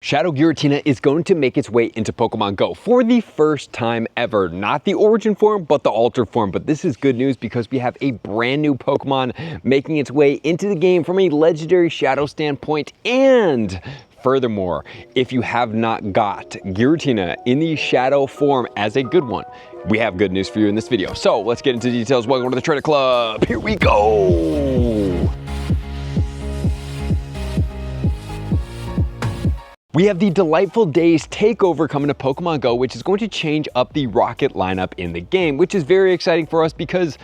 Shadow Giratina is going to make its way into Pokemon Go for the first time ever. Not the origin form, but the altered form. But this is good news because we have a brand new Pokemon making its way into the game from a legendary Shadow standpoint. And furthermore, if you have not got Giratina in the Shadow form as a good one, we have good news for you in this video. So let's get into details. Welcome to the Trader Club. Here we go. We have the Delightful Days takeover coming to Pokemon Go, which is going to change up the Rocket lineup in the game, which is very exciting for us because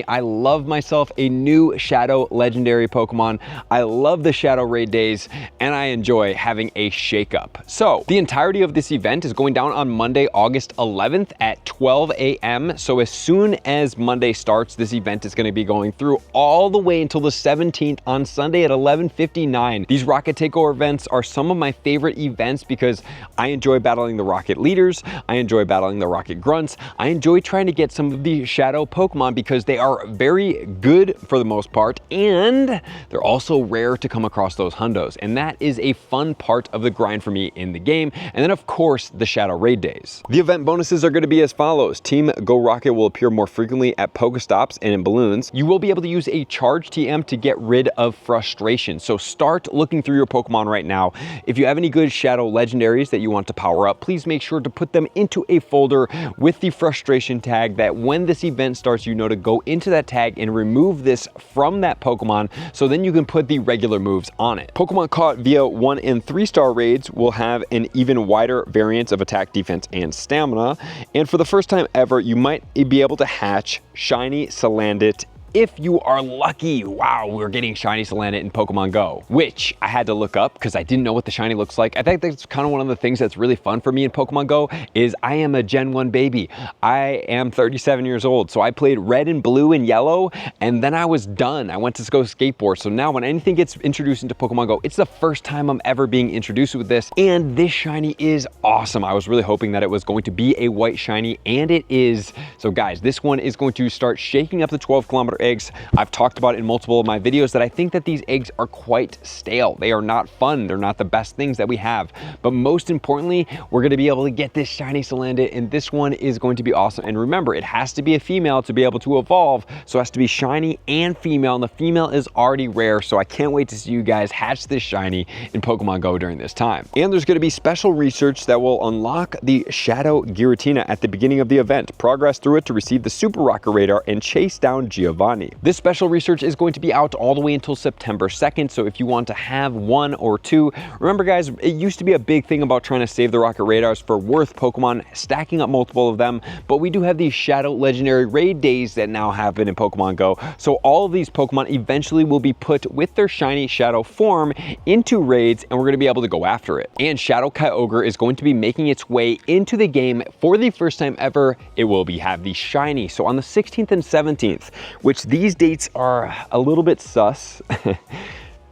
I love myself a new Shadow legendary Pokemon. I love the Shadow Raid days, and I enjoy having a shakeup. So the entirety of this event is going down on Monday, August 11th at 12 a.m. So as soon as Monday starts, this event is going to be going through all the way until the 17th on Sunday at 11:59. These Rocket takeover events are some of my favorite events because I enjoy battling the Rocket leaders, I enjoy battling the Rocket grunts, I enjoy trying to get some of the Shadow Pokemon because they are very good for the most part, and they're also rare to come across those hundos, and that is a fun part of the grind for me in the game. And then of course the Shadow Raid days. The event bonuses are going to be as follows. Team Go Rocket will appear more frequently at Pokestops and in balloons. You will be able to use a charge TM to get rid of frustration, so start looking through your Pokemon right now. If you have any good Shadow legendaries that you want to power up, please make sure to put them into a folder with the frustration tag, that when this event starts, you know to go into that tag and remove this from that Pokemon, so then you can put the regular moves on it. Pokemon caught via 1 and 3 star raids will have an even wider variance of attack, defense, and stamina. And for the first time ever, you might be able to hatch Shiny Salandit if you are lucky. Wow, we're getting Shiny Salandit in Pokemon Go, which I had to look up because I didn't know what the shiny looks like. I think that's kind of one of the things that's really fun for me in Pokemon Go is I am a Gen 1 baby. I am 37 years old, so I played red and blue and yellow, and then I was done. I went to go skateboard. So now when anything gets introduced into Pokemon Go, it's the first time I'm ever being introduced with this, and this shiny is awesome. I was really hoping that it was going to be a white shiny, and it is. So guys, this one is going to start shaking up the 12-kilometer eggs. I've talked about in multiple of my videos that I think that these eggs are quite stale. They are not fun. They're not the best things that we have. But most importantly, we're going to be able to get this Shiny Salandit, and this one is going to be awesome. And remember, it has to be a female to be able to evolve, so it has to be shiny and female, and the female is already rare, so I can't wait to see you guys hatch this shiny in Pokemon Go during this time. And there's going to be special research that will unlock the Shadow Giratina at the beginning of the event. Progress through it to receive the Super Rocket Radar and chase down Giovanni. This special research is going to be out all the way until September 2nd, so if you want to have 1 or 2, remember guys, it used to be a big thing about trying to save the Rocket Radars for worth Pokemon, stacking up multiple of them, but we do have these Shadow Legendary Raid days that now happen in Pokemon Go, so all of these Pokemon eventually will be put with their shiny Shadow form into raids, and we're going to be able to go after it. And Shadow Kyogre is going to be making its way into the game for the first time ever. It will have the shiny, so on the 16th and 17th, which these dates are a little bit sus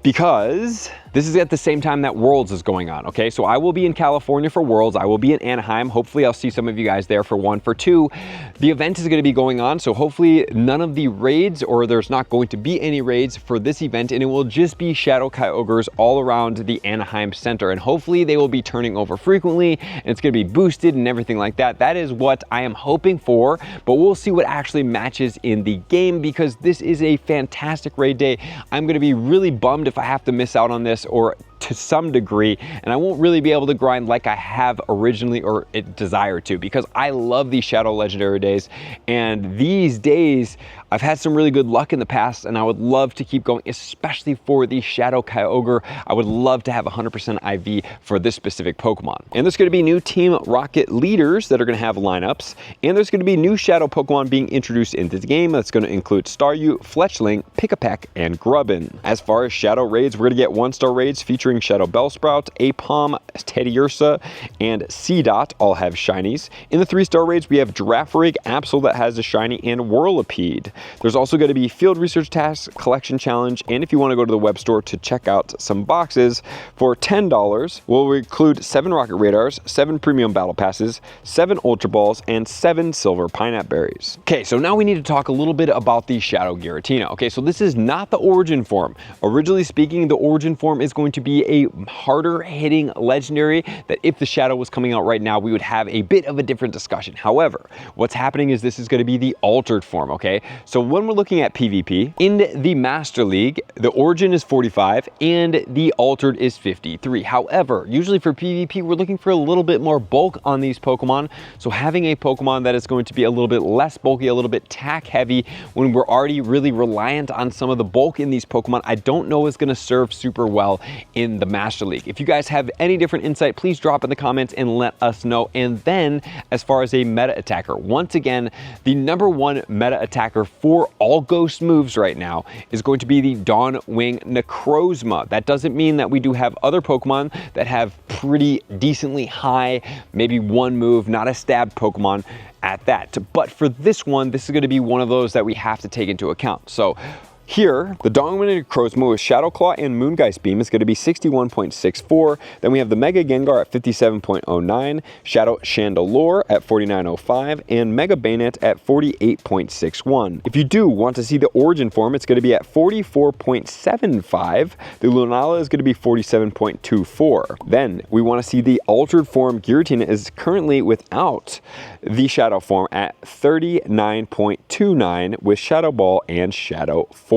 because this is at the same time that Worlds is going on, okay? So I will be in California for Worlds. I will be in Anaheim. Hopefully I'll see some of you guys there for 1. For 2, the event is going to be going on, so hopefully none of the raids, or there's not going to be any raids for this event, and it will just be Shadow Kyogres all around the Anaheim Center, and hopefully they will be turning over frequently, and it's going to be boosted and everything like that. That is what I am hoping for, but we'll see what actually matches in the game because this is a fantastic raid day. I'm going to be really bummed if I have to miss out on this, or to some degree, and I won't really be able to grind like I have originally or desired to, because I love these Shadow Legendary days, and these days I've had some really good luck in the past, and I would love to keep going, especially for the Shadow Kyogre. I would love to have 100% IV for this specific Pokemon. And there's going to be new Team Rocket leaders that are going to have lineups, and there's going to be new Shadow Pokemon being introduced into the game. That's going to include Staryu, Fletchling, Pick-a-Peck, and Grubbin. As far as Shadow Raids, we're going to get 1-star raids featuring Shadow Bellsprout, Apom, Teddiursa, and C-Dot all have shinies. In the 3-star raids, we have Girafarig, Absol that has a shiny, and Whirlipede. There's also going to be Field Research Tasks, Collection Challenge, and if you want to go to the web store to check out some boxes, for $10, we'll include 7 Rocket Radars, 7 Premium Battle Passes, 7 Ultra Balls, and 7 Silver Pineapple Berries. Okay, so now we need to talk a little bit about the Shadow Giratina. Okay, so this is not the origin form. Originally speaking, the origin form is going to be be a harder hitting legendary that if the shadow was coming out right now, we would have a bit of a different discussion. However, what's happening is this is going to be the altered form, okay? So when we're looking at PvP, in the Master League, the origin is 45 and the altered is 53. However, usually for PvP, we're looking for a little bit more bulk on these Pokemon. So having a Pokemon that is going to be a little bit less bulky, a little bit tack heavy, when we're already really reliant on some of the bulk in these Pokemon, I don't know is going to serve super well in the Master League. If you guys have any different insight, please drop in the comments and let us know. And then as far as a meta attacker, once again, the #1 meta attacker for all ghost moves right now is going to be the Dawnwing Necrozma. That doesn't mean that we do have other Pokemon that have pretty decently high, maybe one move, not a stab Pokemon at that. But for this one, this is going to be one of those that we have to take into account. So here, the Dawnwing Necrozma with Shadow Claw and Moongeist Beam is going to be 61.64. Then we have the Mega Gengar at 57.09, Shadow Chandelure at 49.05, and Mega Bayonet at 48.61. If you do want to see the origin form, it's going to be at 44.75. The Lunala is going to be 47.24. Then we want to see the altered form. Giratina is currently without the Shadow form at 39.29 with Shadow Ball and Shadow Force.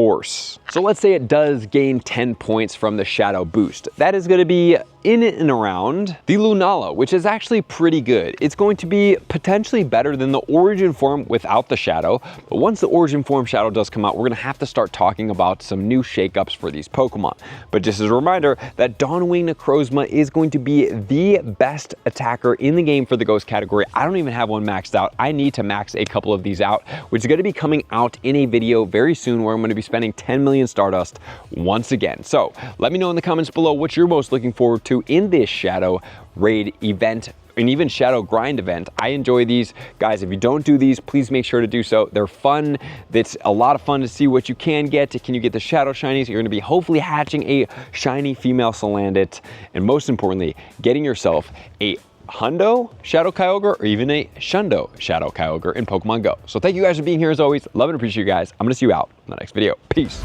So let's say it does gain 10 points from the Shadow boost. That is going to be in and around the Lunala, which is actually pretty good. It's going to be potentially better than the origin form without the Shadow, but once the origin form Shadow does come out, we're gonna have to start talking about some new shakeups for these Pokemon. But just as a reminder, that Dawnwing Necrozma is going to be the best attacker in the game for the Ghost category. I don't even have one maxed out. I need to max a couple of these out, which is gonna be coming out in a video very soon where I'm gonna be spending 10 million Stardust once again. So let me know in the comments below what you're most looking forward to in this Shadow raid event and even Shadow grind event. I enjoy these. Guys, if you don't do these, please make sure to do so. They're fun. It's a lot of fun to see what you can get. Can you get the Shadow Shinies? You're gonna be hopefully hatching a shiny female Salandit, and most importantly, getting yourself a Hundo Shadow Kyogre or even a Shundo Shadow Kyogre in Pokemon Go. So thank you guys for being here as always. Love and appreciate you guys. I'm gonna see you out in the next video. Peace.